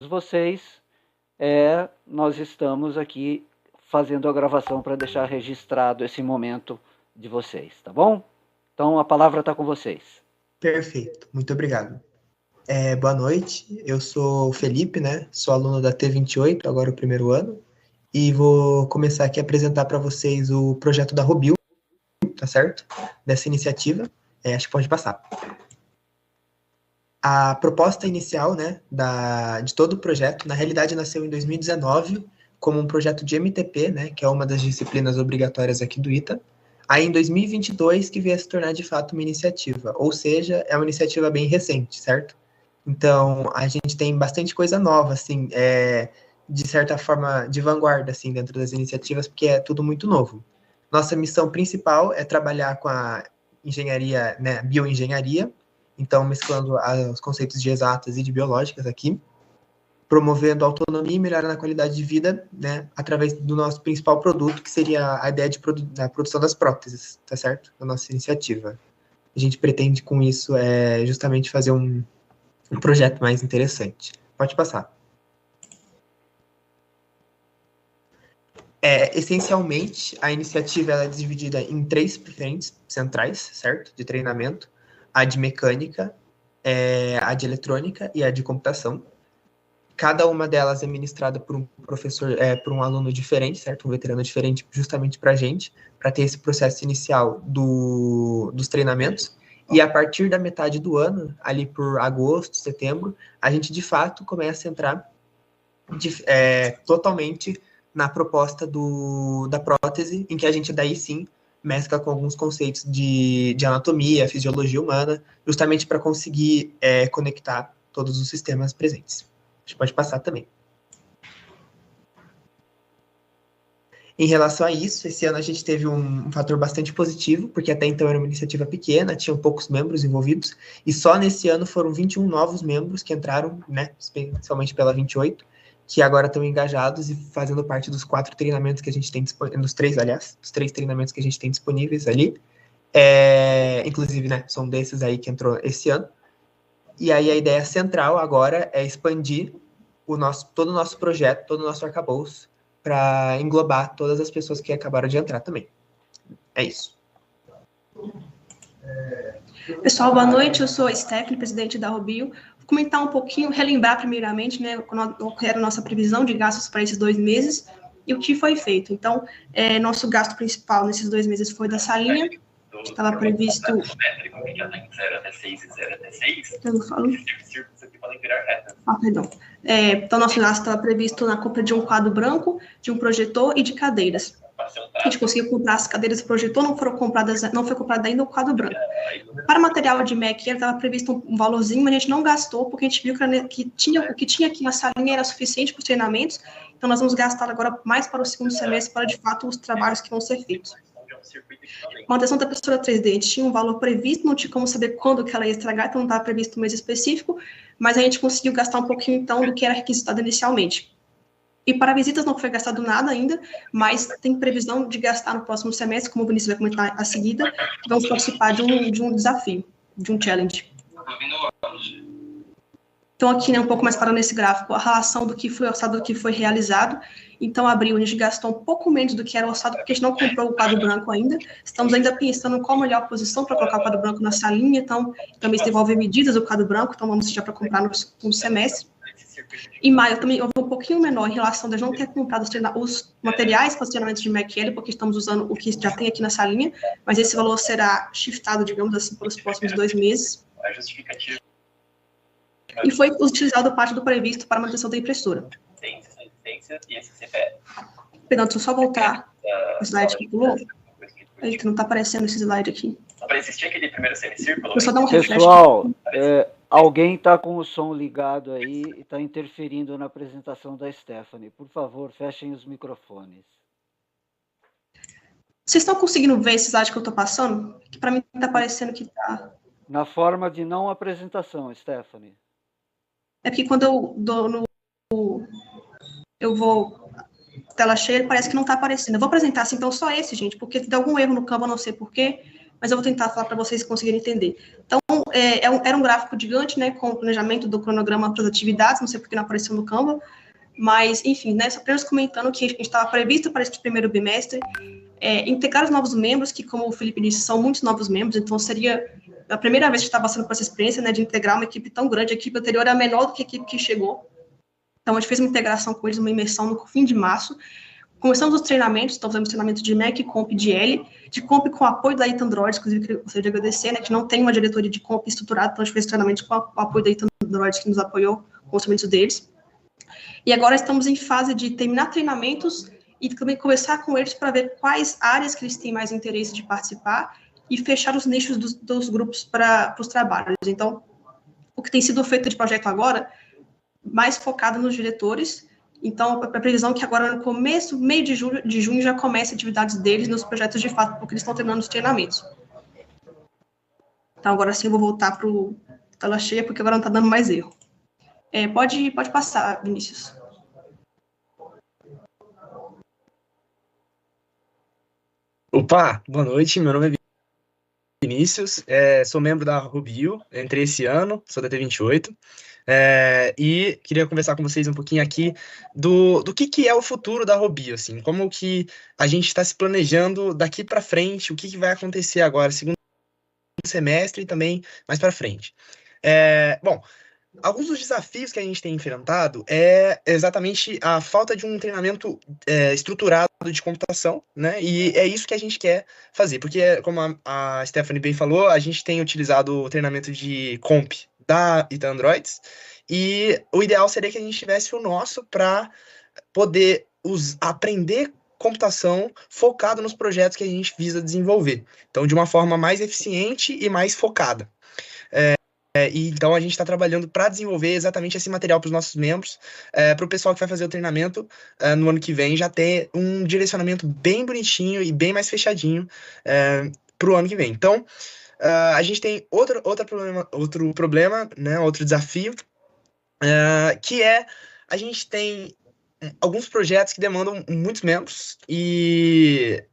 vocês, nós estamos aqui fazendo a gravação para deixar registrado esse momento de vocês, tá bom? Então, a palavra está com vocês. Perfeito, muito obrigado. Boa noite, eu sou o Felipe, né? Sou aluno da T28, agora o primeiro ano, e vou começar aqui a apresentar para vocês o projeto da Robil, tá certo? Dessa iniciativa, acho que pode passar. A proposta inicial, né, de todo o projeto, na realidade nasceu em 2019, como um projeto de MTP, né, que é uma das disciplinas obrigatórias aqui do ITA. Aí, em 2022, que veio a se tornar, de fato, uma iniciativa. Ou seja, é uma iniciativa bem recente, certo? Então, a gente tem bastante coisa nova, assim, de certa forma, de vanguarda, assim, dentro das iniciativas, porque é tudo muito novo. Nossa missão principal é trabalhar com a engenharia, né, bioengenharia, então mesclando os conceitos de exatas e de biológicas aqui, promovendo a autonomia e melhorando a qualidade de vida, né, através do nosso principal produto, que seria a ideia da produção das próteses, tá certo? Da nossa iniciativa. A gente pretende, com isso, justamente fazer um projeto mais interessante. Pode passar. Essencialmente, a iniciativa ela é dividida em 3 frentes centrais, certo? De treinamento. A de mecânica, a de eletrônica e a de computação. Cada uma delas é ministrada por um professor, por um aluno diferente, certo? Um veterano diferente, justamente para a gente, para ter esse processo inicial dos treinamentos. E a partir da metade do ano, ali por agosto, setembro, a gente de fato começa a entrar totalmente na proposta da prótese, em que a gente daí sim mescla com alguns conceitos de anatomia, fisiologia humana, justamente para conseguir conectar todos os sistemas presentes. A gente pode passar também. Em relação a isso, esse ano a gente teve um fator bastante positivo, porque até então era uma iniciativa pequena, tinham poucos membros envolvidos, e só nesse ano foram 21 novos membros que entraram, né, especialmente pela 28, que agora estão engajados e fazendo parte dos 4 treinamentos que a gente tem disponíveis, dos 3 treinamentos que a gente tem disponíveis ali. Inclusive, né, são desses aí que entrou esse ano. E aí a ideia central agora é expandir todo o nosso projeto, todo o nosso arcabouço, para englobar todas as pessoas que acabaram de entrar também. É isso. Pessoal, boa noite. Eu sou a Stephanie, presidente da Robil. Vou comentar um pouquinho, relembrar primeiramente, né, qual era a nossa previsão de gastos para esses 2 meses e o que foi feito. Então, nosso gasto principal nesses 2 meses foi da salinha, que estava previsto... Eu não falo. Perdão. Então, nosso gasto estava previsto na compra de um quadro branco, de um projetor e de cadeiras. A gente conseguiu comprar as cadeiras do projetor, não foi comprado ainda o quadro branco. Para material de MEC, estava previsto um valorzinho, mas a gente não gastou, porque a gente viu que o que tinha aqui na salinha era suficiente para os treinamentos, então nós vamos gastar agora mais para o segundo semestre, para, de fato, os trabalhos que vão ser feitos. Manutenção da impressora 3D, a gente tinha um valor previsto, não tinha como saber quando que ela ia estragar, então não estava previsto um mês específico, mas a gente conseguiu gastar um pouquinho, então, do que era requisitado inicialmente. E para visitas não foi gastado nada ainda, mas tem previsão de gastar no próximo semestre, como o Vinícius vai comentar a seguida, vamos participar de um desafio, de um challenge. Então, aqui, né, um pouco mais parando nesse gráfico, a relação do que foi orçado do que foi realizado. Então, abril, a gente gastou um pouco menos do que era orçado, porque a gente não comprou o quadro branco ainda. Estamos ainda pensando qual a melhor posição para colocar o quadro branco na salinha, então, também se envolve medidas do quadro branco, então vamos já para comprar no segundo semestre. Em maio, também houve um pouquinho menor em relação a não ter comprado os materiais para os treinamentos de McKelly, porque estamos usando o que já tem aqui na salinha, mas esse valor será shiftado, digamos assim, pelos próximos 2 meses. E foi utilizado parte do previsto para a manutenção da impressora. Perdão, deixa eu só voltar o slide que pulou. Eita, não está aparecendo esse slide aqui. Para existir aquele primeiro semicírculo... Pessoal, alguém está com o som ligado aí e está interferindo na apresentação da Stephanie. Por favor, fechem os microfones. Vocês estão conseguindo ver esse slide que eu estou passando? Que para mim está parecendo que está... Na forma de não apresentação, Stephanie. É porque quando eu vou tela cheia, parece que não está aparecendo. Eu vou apresentar assim, então só esse, gente, porque se der algum erro no Canva, não sei porquê, mas eu vou tentar falar para vocês conseguirem entender. Então, era um gráfico gigante, né, com o planejamento do cronograma para as atividades, não sei porque não apareceu no Canva, mas, enfim, né, só apenas comentando que a gente estava previsto para esse primeiro bimestre, integrar os novos membros, que, como o Felipe disse, são muitos novos membros, então seria a primeira vez que estava passando por essa experiência, né, de integrar uma equipe tão grande. A equipe anterior era menor do que a equipe que chegou, então a gente fez uma integração com eles, uma imersão no fim de março. Começamos os treinamentos, então fizemos treinamento de MEC, Comp e de L, de Comp com apoio da Ita Android, inclusive eu gostaria de agradecer, né, que não tem uma diretoria de Comp estruturada, então a gente fez treinamento com o apoio da Ita Android, que nos apoiou com os treinamentos deles. E agora estamos em fase de terminar treinamentos e também conversar com eles para ver quais áreas que eles têm mais interesse de participar e fechar os nichos dos grupos para os trabalhos. Então, o que tem sido feito de projeto agora, mais focado nos diretores. Então, a previsão é que agora, no começo, meio de junho, já comece atividades deles nos projetos de fato, porque eles estão terminando os treinamentos. Então, agora sim, eu vou voltar para o tela cheia, porque agora não está dando mais erro. Pode passar, Vinícius. Opa, boa noite, meu nome é Vinícius, sou membro da Rubio, entrei esse ano, sou da T28, e queria conversar com vocês um pouquinho aqui do que é o futuro da Rubio, assim, como que a gente está se planejando daqui para frente, o que vai acontecer agora, segundo semestre e também mais para frente. Bom, alguns dos desafios que a gente tem enfrentado é exatamente a falta de um treinamento estruturado de computação, né? E é isso que a gente quer fazer, porque, como a Stephanie bem falou, a gente tem utilizado o treinamento de Comp da Ita Androids, e o ideal seria que a gente tivesse o nosso para poder aprender computação focado nos projetos que a gente visa desenvolver. Então, de uma forma mais eficiente e mais focada. E então a gente está trabalhando para desenvolver exatamente esse material para os nossos membros, para o pessoal que vai fazer o treinamento no ano que vem já ter um direcionamento bem bonitinho e bem mais fechadinho para o ano que vem. Então, a gente tem outro problema, né, outro desafio, que a gente tem alguns projetos que demandam muitos membros e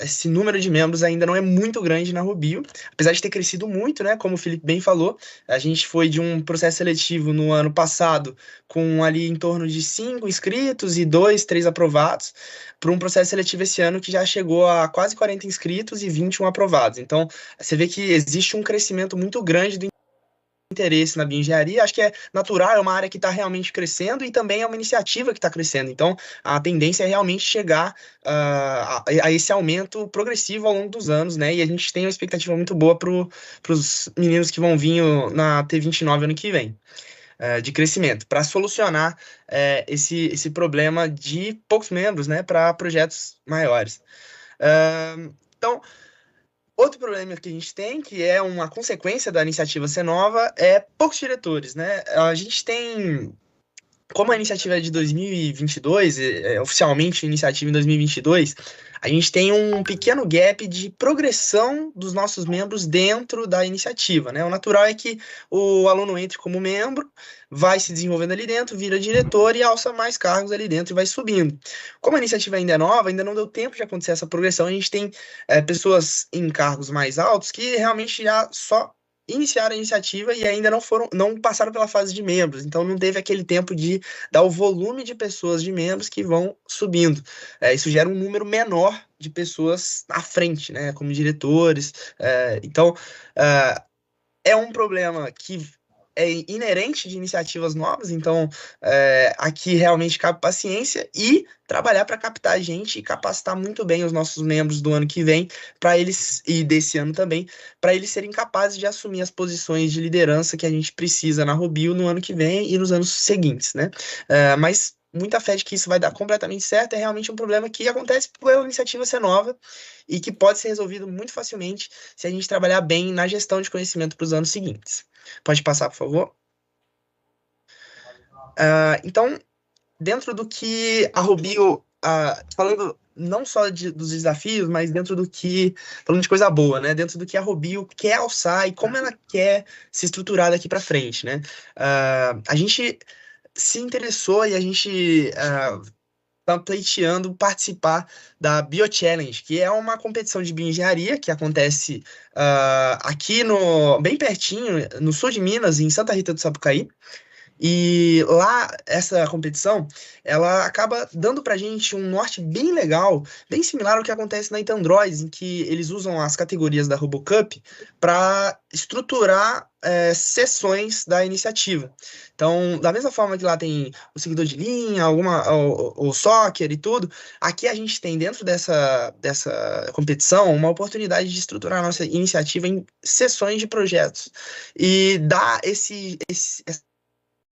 esse número de membros ainda não é muito grande na Rubio, apesar de ter crescido muito, né? Como o Felipe bem falou, a gente foi de um processo seletivo no ano passado com ali em torno de 5 inscritos e 2, 3 aprovados, para um processo seletivo esse ano que já chegou a quase 40 inscritos e 21 aprovados. Então, você vê que existe um crescimento muito grande do interesse na bioengenharia. Acho que é natural, é uma área que está realmente crescendo e também é uma iniciativa que está crescendo. Então, a tendência é realmente chegar a esse aumento progressivo ao longo dos anos, né? E a gente tem uma expectativa muito boa para os meninos que vão vir na T29 ano que vem, de crescimento, para solucionar esse problema de poucos membros, né? Para projetos maiores. Então, outro problema que a gente tem, que é uma consequência da iniciativa ser nova, é poucos diretores, né? A gente tem, como a iniciativa é de 2022, oficialmente a iniciativa em 2022, a gente tem um pequeno gap de progressão dos nossos membros dentro da iniciativa, né? O natural é que o aluno entre como membro, vai se desenvolvendo ali dentro, vira diretor e alça mais cargos ali dentro e vai subindo. Como a iniciativa ainda é nova, ainda não deu tempo de acontecer essa progressão, a gente tem pessoas em cargos mais altos que realmente já só iniciaram a iniciativa e ainda não passaram pela fase de membros, então não teve aquele tempo de dar o volume de pessoas de membros que vão subindo. Isso gera um número menor de pessoas à frente, né, como diretores. Então, é um problema que é inerente de iniciativas novas, então aqui realmente cabe paciência e trabalhar para captar gente e capacitar muito bem os nossos membros do ano que vem, para eles, e desse ano também, para eles serem capazes de assumir as posições de liderança que a gente precisa na Rubio no ano que vem e nos anos seguintes, né? Mas muita fé de que isso vai dar completamente certo, é realmente um problema que acontece por a iniciativa ser nova e que pode ser resolvido muito facilmente se a gente trabalhar bem na gestão de conhecimento para os anos seguintes. Pode passar, por favor? Então, dentro do que a Rubio, falando não só dos desafios, mas dentro do que, falando de coisa boa, né? Dentro do que a Rubio quer alçar e como ela quer se estruturar daqui para frente, né? A gente se interessou e a gente está pleiteando participar da BioChallenge, que é uma competição de bioengenharia que acontece aqui bem pertinho, no sul de Minas, em Santa Rita do Sapucaí. E lá, essa competição, ela acaba dando pra gente um norte bem legal, bem similar ao que acontece na Itandroids, em que eles usam as categorias da RoboCup para estruturar sessões da iniciativa. Então, da mesma forma que lá tem o seguidor de linha, o soccer e tudo, aqui a gente tem dentro dessa competição uma oportunidade de estruturar a nossa iniciativa em sessões de projetos e dar essa